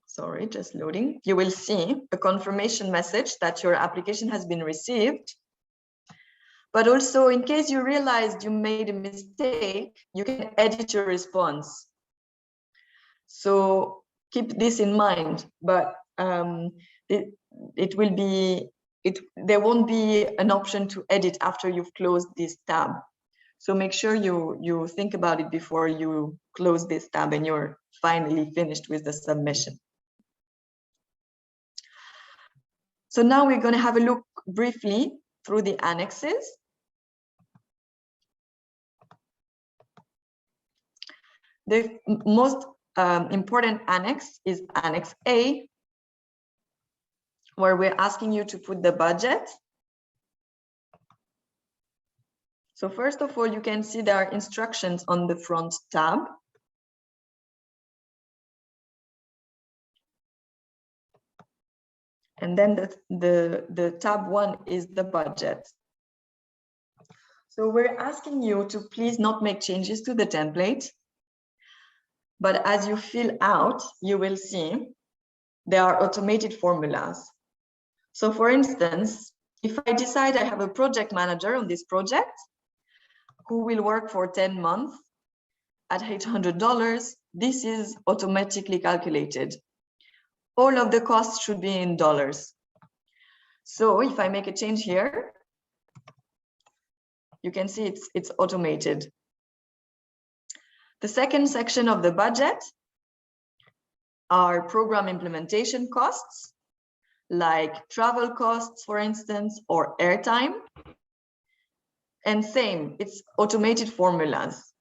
sorry, just loading, you will see a confirmation message that your application has been received. But also, in case you realized you made a mistake, you can edit your response. So keep this in mind, but there won't be an option to edit after you've closed this tab. So make sure you think about it before you close this tab and you're finally finished with the submission. So now we're going to have a look briefly through the annexes. The most important annex is Annex A, where we're asking you to put the budget. So first of all, you can see there are instructions on the front tab. And then the tab 1 is the budget. So we're asking you to please not make changes to the template. But as you fill out, you will see there are automated formulas. So for instance, if I decide I have a project manager on this project who will work for 10 months at $800, this is automatically calculated. All of the costs should be in dollars. So if I make a change here, you can see it's automated. The second section of the budget are program implementation costs, like travel costs, for instance, or airtime. And same, it's automated formulas.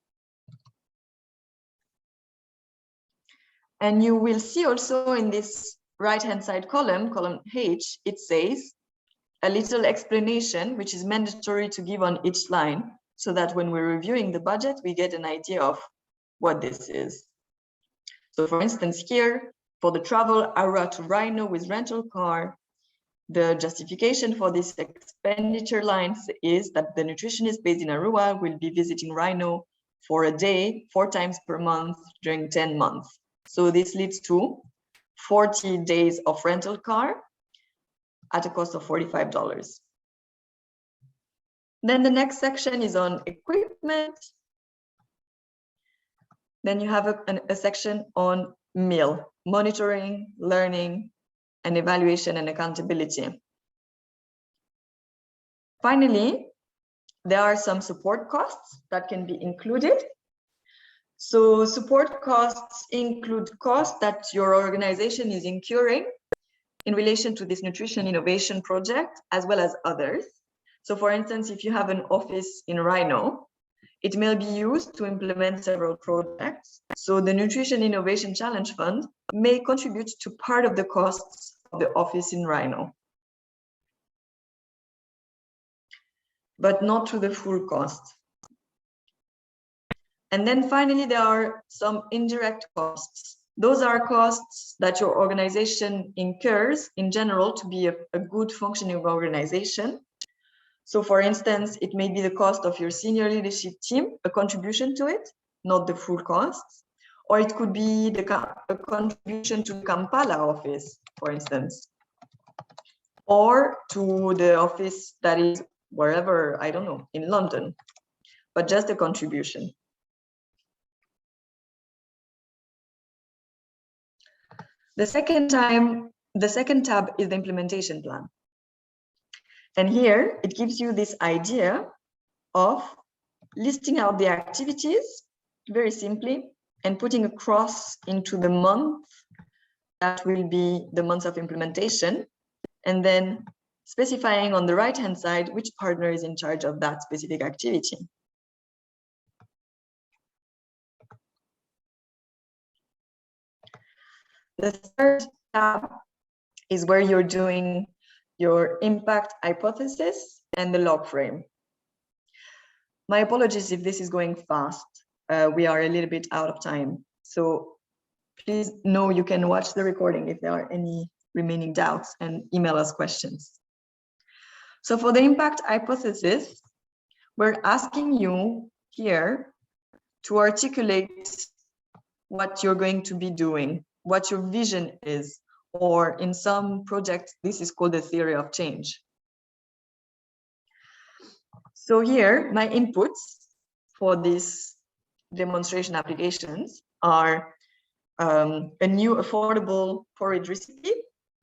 And you will see also in this right-hand side column, column H, it says a little explanation, which is mandatory to give on each line, so that when we're reviewing the budget, we get an idea of what this is. So for instance, here, for the travel Aurora to Rhino with rental car, the justification for this expenditure lines is that the nutritionist based in Aurora will be visiting Rhino for a day, 4 times per month during 10 months. So this leads to 40 days of rental car at a cost of $45. Then the next section is on equipment. Then you have a section on MIL, monitoring, learning, and evaluation and accountability. Finally, there are some support costs that can be included. So support costs include costs that your organization is incurring in relation to this nutrition innovation project, as well as others. So for instance, if you have an office in Rhino, it may be used to implement several projects. So the Nutrition Innovation Challenge Fund may contribute to part of the costs of the office in Rhino, but not to the full cost. And then finally, there are some indirect costs. Those are costs that your organization incurs in general to be a good functioning organization. So for instance, it may be the cost of your senior leadership team, a contribution to it, not the full costs. Or it could be a contribution to the Kampala office, for instance, or to the office that is wherever, I don't know, in London, but just a contribution. The second tab is the implementation plan. And here it gives you this idea of listing out the activities very simply and putting a cross into the month that will be the month of implementation, and then specifying on the right-hand side which partner is in charge of that specific activity. The third tab is where you're doing your impact hypothesis and the log frame. My apologies if this is going fast. We are a little bit out of time. So please know you can watch the recording if there are any remaining doubts and email us questions. So for the impact hypothesis, we're asking you here to articulate what you're going to be doing, what your vision is, or in some projects, this is called the theory of change. So here, my inputs for these demonstration applications are a new affordable porridge recipe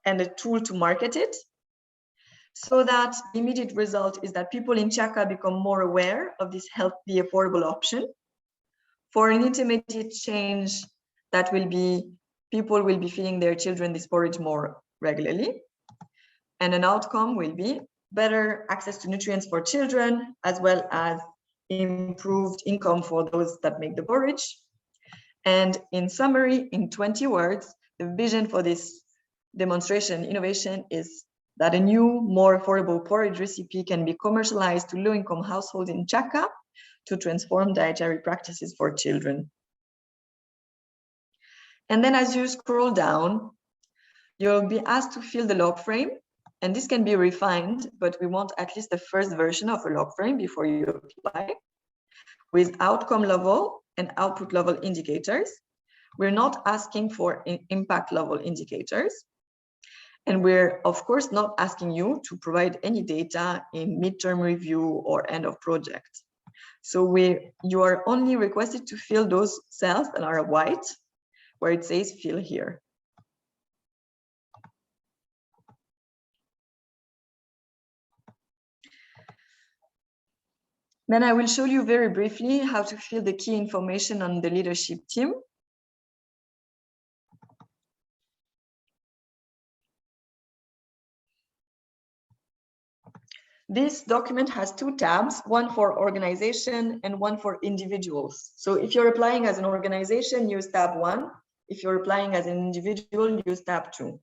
and a tool to market it, so that the immediate result is that people in Chaka become more aware of this healthy, affordable option. For an intermediate change, that will be people will be feeding their children this porridge more regularly. And an outcome will be better access to nutrients for children, as well as improved income for those that make the porridge. And in summary, in 20 words, the vision for this demonstration innovation is that a new, more affordable porridge recipe can be commercialized to low-income households in Chaka to transform dietary practices for children. And then as you scroll down, you'll be asked to fill the log frame, and this can be refined, but we want at least the first version of a log frame before you apply, with outcome level and output level indicators. We're not asking for impact level indicators. And we're, of course, not asking you to provide any data in midterm review or end of project. So you are only requested to fill those cells that are white, where it says fill here. Then I will show you very briefly how to fill the key information on the leadership team. This document has two tabs, one for organization and one for individuals. So if you're applying as an organization, use tab 1. If you're applying as an individual, use tab 2.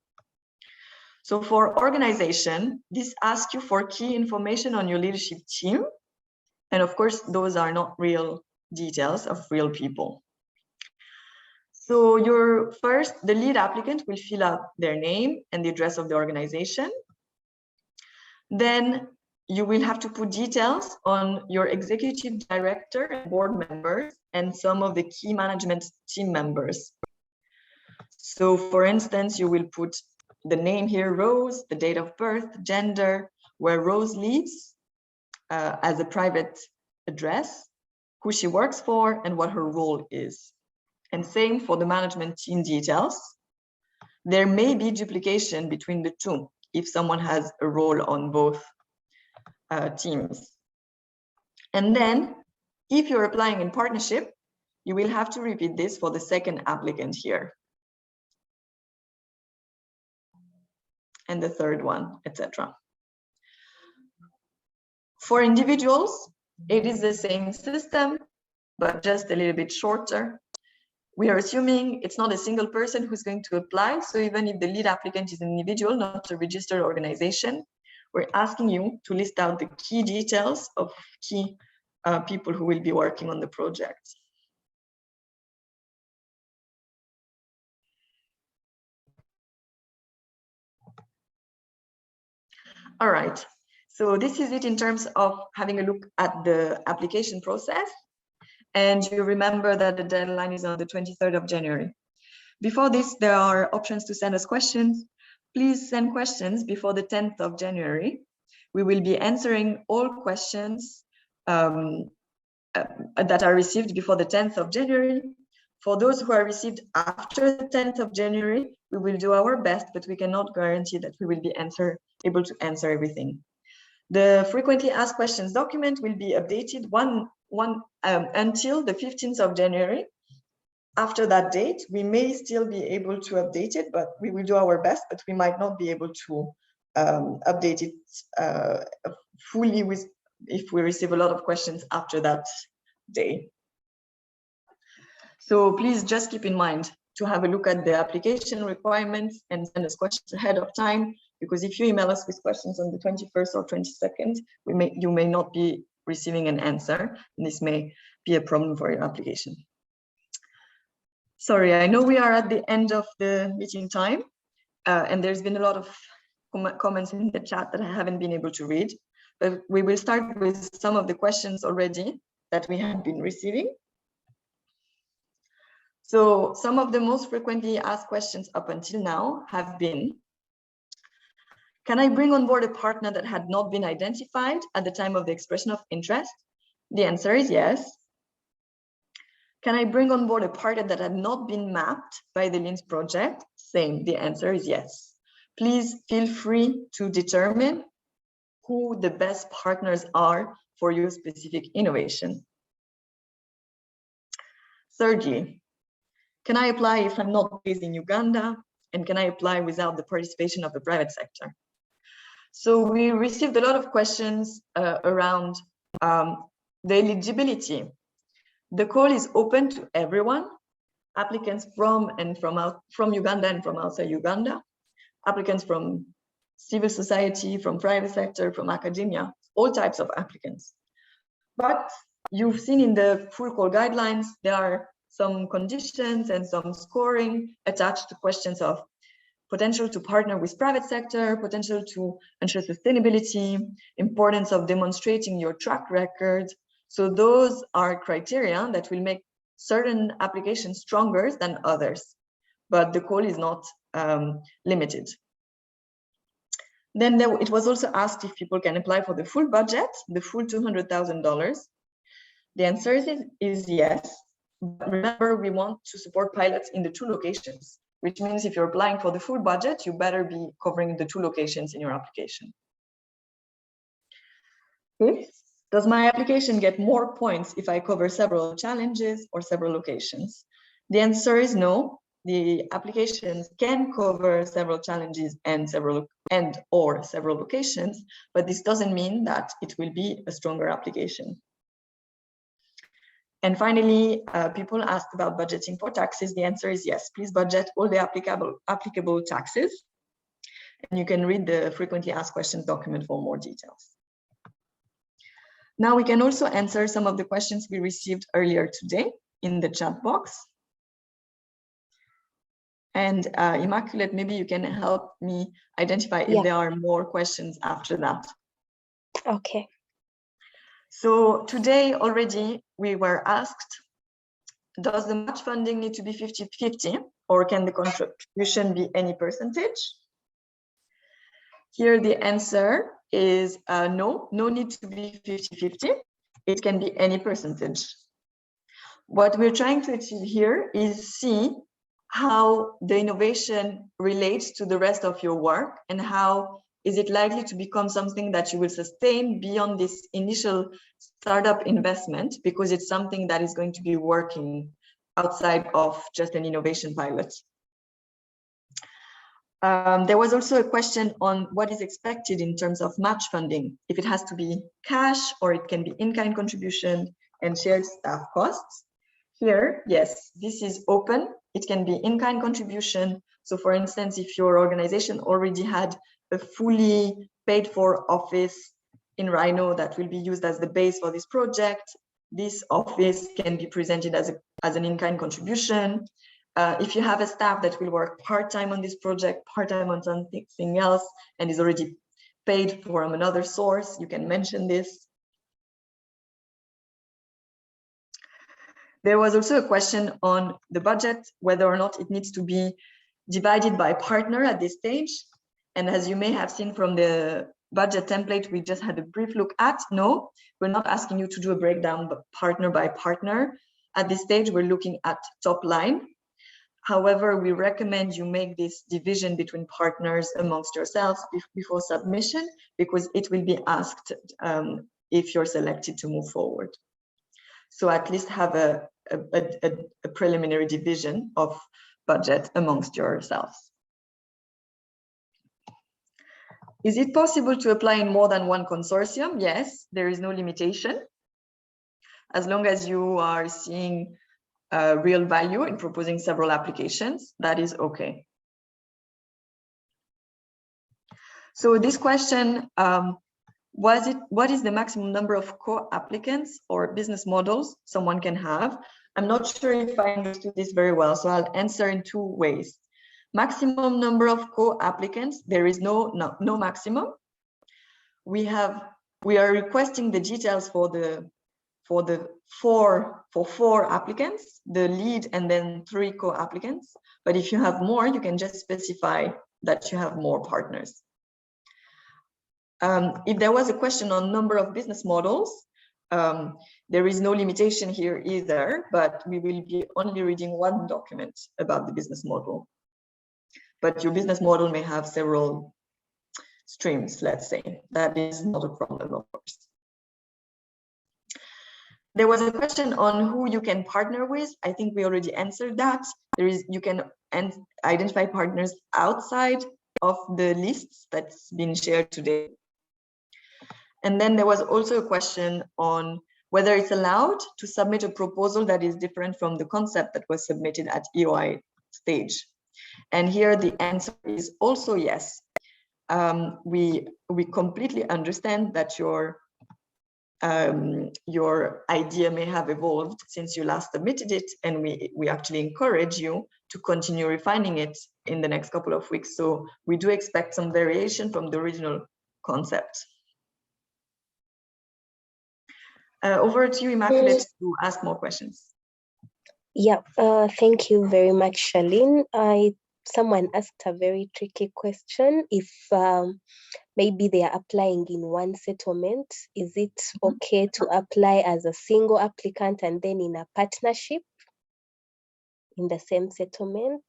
So for organization, this asks you for key information on your leadership team. And of course, those are not real details of real people. So the lead applicant will fill out their name and the address of the organization. Then you will have to put details on your executive director and board members and some of the key management team members. So for instance, you will put the name here, Rose, the date of birth, gender, where Rose lives as a private address, who she works for, and what her role is. And same for the management team details. There may be duplication between the two if someone has a role on both teams. And then if you're applying in partnership, you will have to repeat this for the second applicant here. And the third one, etc. For individuals, it is the same system, but just a little bit shorter. We are assuming it's not a single person who's going to apply. So even if the lead applicant is an individual, not a registered organization, we're asking you to list out the key details of key people who will be working on the project. All right, so this is it in terms of having a look at the application process. And you remember that the deadline is on the 23rd of January. Before this, there are options to send us questions. Please send questions before the 10th of January. We will be answering all questions that are received before the 10th of January. For those who are received after the 10th of January, we will do our best, but we cannot guarantee that we will be able to answer everything. The frequently asked questions document will be updated until the 15th of January. After that date, we may still be able to update it, but we will do our best, but we might not be able to update it fully if we receive a lot of questions after that day. So please just keep in mind to have a look at the application requirements and send us questions ahead of time, because if you email us with questions on the 21st or 22nd, you may not be receiving an answer, and this may be a problem for your application. Sorry, I know we are at the end of the meeting time, and there's been a lot of comments in the chat that I haven't been able to read, but we will start with some of the questions already that we have been receiving. So some of the most frequently asked questions up until now have been, can I bring on board a partner that had not been identified at the time of the expression of interest? The answer is yes. Can I bring on board a partner that had not been mapped by the LINS project? Same, the answer is yes. Please feel free to determine who the best partners are for your specific innovation. Thirdly, can I apply if I'm not based in Uganda? And can I apply without the participation of the private sector? So we received a lot of questions around the eligibility. The call is open to everyone, applicants from Uganda and from outside Uganda, applicants from civil society, from private sector, from academia, all types of applicants. But you've seen in the full call guidelines, there are some conditions and some scoring attached to questions of potential to partner with private sector, potential to ensure sustainability, importance of demonstrating your track record. So those are criteria that will make certain applications stronger than others, but the call is not limited. Then it was also asked if people can apply for the full budget, the full $200,000. The answer is yes. But remember, we want to support pilots in the 2 locations, which means if you're applying for the full budget, you better be covering the 2 locations in your application. Okay. Does my application get more points if I cover several challenges or several locations? The answer is no. The applications can cover several challenges and several locations, but this doesn't mean that it will be a stronger application. And finally, people asked about budgeting for taxes. The answer is yes. Please budget all the applicable taxes. And you can read the frequently asked questions document for more details. Now we can also answer some of the questions we received earlier today in the chat box. And Immaculate, maybe you can help me identify if there are more questions after that. Okay. So today already we were asked, does the match funding need to be 50-50 or can the contribution be any percentage? Here the answer is no need to be 50-50. It can be any percentage. What we're trying to achieve here is see how the innovation relates to the rest of your work, and how is it likely to become something that you will sustain beyond this initial startup investment, because it's something that is going to be working outside of just an innovation pilot. There was also a question on what is expected in terms of match funding, if it has to be cash or it can be in-kind contribution and shared staff costs. Here, yes, this is open. It can be in-kind contribution. So for instance, if your organization already had a fully paid for office in Rhino that will be used as the base for this project, this office can be presented as an in-kind contribution. If you have a staff that will work part-time on this project, part-time on something else, and is already paid from another source, you can mention this. There was also a question on the budget, whether or not it needs to be divided by partner at this stage. And as you may have seen from the budget template we just had a brief look at, no, we're not asking you to do a breakdown but partner by partner. At this stage, we're looking at top line. However, we recommend you make this division between partners amongst yourselves before submission, because it will be asked if you're selected to move forward. So at least have a preliminary division of budget amongst yourselves. Is it possible to apply in more than one consortium? Yes, there is no limitation. As long as you are seeing real value in proposing several applications, that is okay. So this question, what is the maximum number of co-applicants or business models someone can have? I'm not sure if I understood this very well, so I'll answer in two ways. Maximum number of co-applicants, there is no maximum. We are requesting the details for four applicants, the lead and then 3 co-applicants. But if you have more, you can just specify that you have more partners. If there was a question on number of business models, there is no limitation here either, but we will be only reading one document about the business model. But your business model may have several streams, let's say. That is not a problem, of course. There was a question on who you can partner with. I think we already answered that. You can identify partners outside of the lists that's been shared today. And then there was also a question on whether it's allowed to submit a proposal that is different from the concept that was submitted at EOI stage. And here the answer is also yes. We completely understand that your idea may have evolved since you last submitted it, and we actually encourage you to continue refining it in the next couple of weeks. So we do expect some variation from the original concept. Over to you, Immaculate, to ask more questions. Yeah, thank you very much, Charlene. Someone asked a very tricky question. If maybe they are applying in one settlement, is it okay to apply as a single applicant and then in a partnership in the same settlement?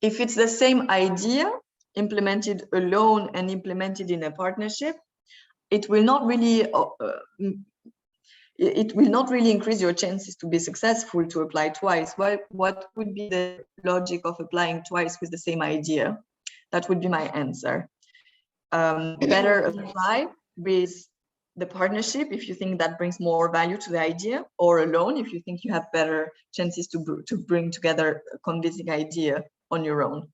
If it's the same idea, implemented alone and implemented in a partnership, it will not really increase your chances to be successful to apply twice. What would be the logic of applying twice with the same idea? That would be my answer. Better apply with the partnership if you think that brings more value to the idea, or alone if you think you have better chances to bring together a convincing idea on your own.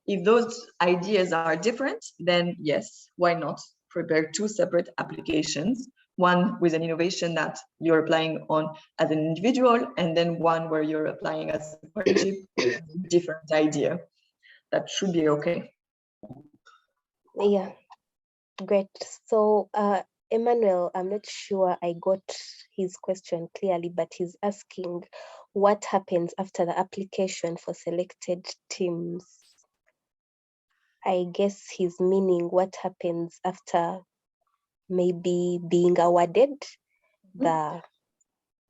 If those ideas are different, then yes, why not prepare 2 separate applications, one with an innovation that you're applying on as an individual, and then one where you're applying as a partnership with a different idea. That should be okay. Yeah, great. So Emmanuel, I'm not sure I got his question clearly, but he's asking what happens after the application for selected teams. I guess he's meaning what happens after maybe being awarded the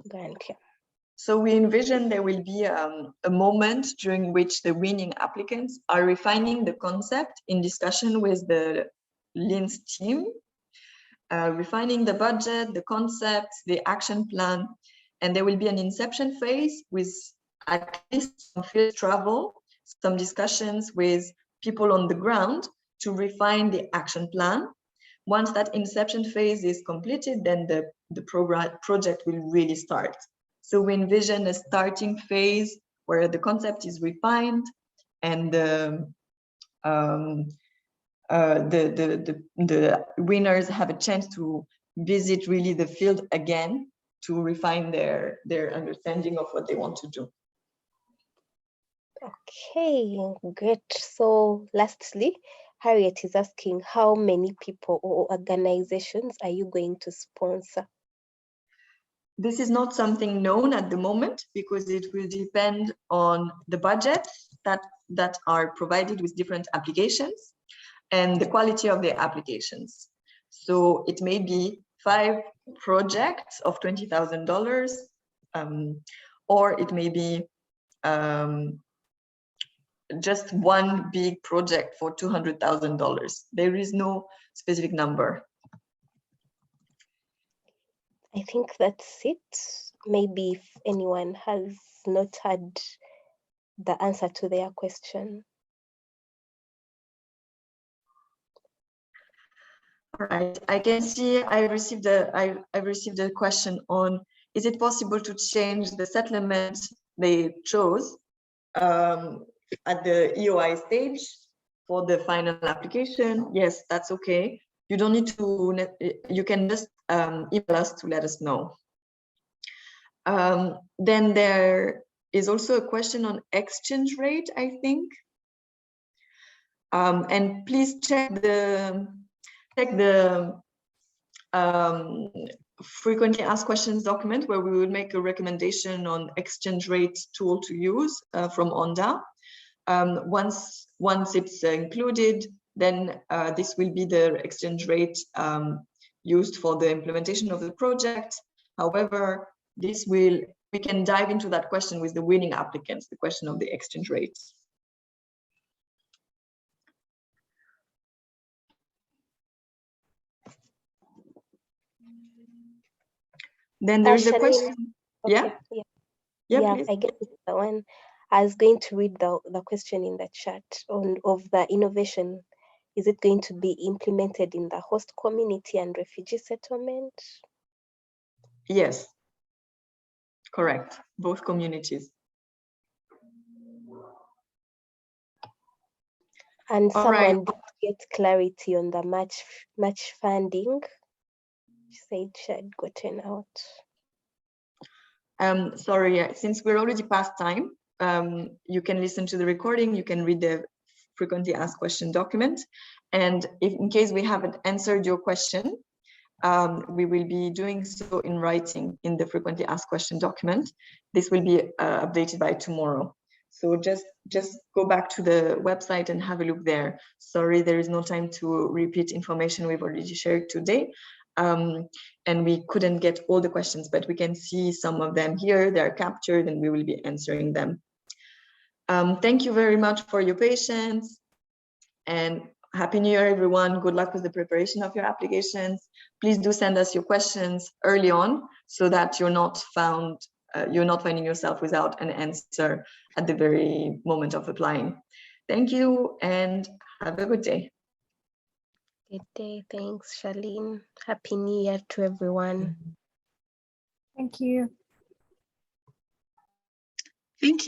grant. Yeah. So we envision there will be a moment during which the winning applicants are refining the concept in discussion with the LINS team, refining the budget, the concept, the action plan, and there will be an inception phase with at least some field travel, some discussions with people on the ground to refine the action plan. Once that inception phase is completed, then the project will really start. So we envision a starting phase where the concept is refined and the winners have a chance to visit really the field again to refine their understanding of what they want to do. Okay, great. So lastly, Harriet is asking, how many people or organizations are you going to sponsor? This is not something known at the moment because it will depend on the budget that are provided with different applications and the quality of the applications. So it may be 5 projects of $20,000, or it may be just one big project for $200,000. There is no specific number. I think that's it. Maybe if anyone has not had the answer to their question. All right, I can see I received a question on, is it possible to change the settlement they chose at the EOI stage for the final application? Yes, that's okay. You don't need to, you can just email us to let us know. Then there is also a question on exchange rate, I think. And please check the frequently asked questions document where we will make a recommendation on exchange rate tool to use from ONDA. Once it's included, then this will be the exchange rate used for the implementation of the project. However, we can dive into that question with the winning applicants, the question of the exchange rates. Then there is a question. Okay, yeah, please. I get the one. I was going to read the question in the chat of the innovation. Is it going to be implemented in the host community and refugee settlement? Yes, correct. Both communities. And someone did get clarity on the match funding. She said she had gotten out. Sorry, since we're already past time, you can listen to the recording, you can read the frequently asked question document. And if in case we haven't answered your question, we will be doing so in writing in the frequently asked question document. This will be updated by tomorrow. So just go back to the website and have a look there. Sorry, there is no time to repeat information we've already shared today. And we couldn't get all the questions, but we can see some of them here. They're captured and we will be answering them. Thank you very much for your patience and Happy New Year, everyone. Good luck with the preparation of your applications. Please do send us your questions early on so that you're not finding yourself without an answer at the very moment of applying. Thank you and have a good day. Good day. Thanks, Charlene. Happy New Year to everyone. Thank you. Thank you.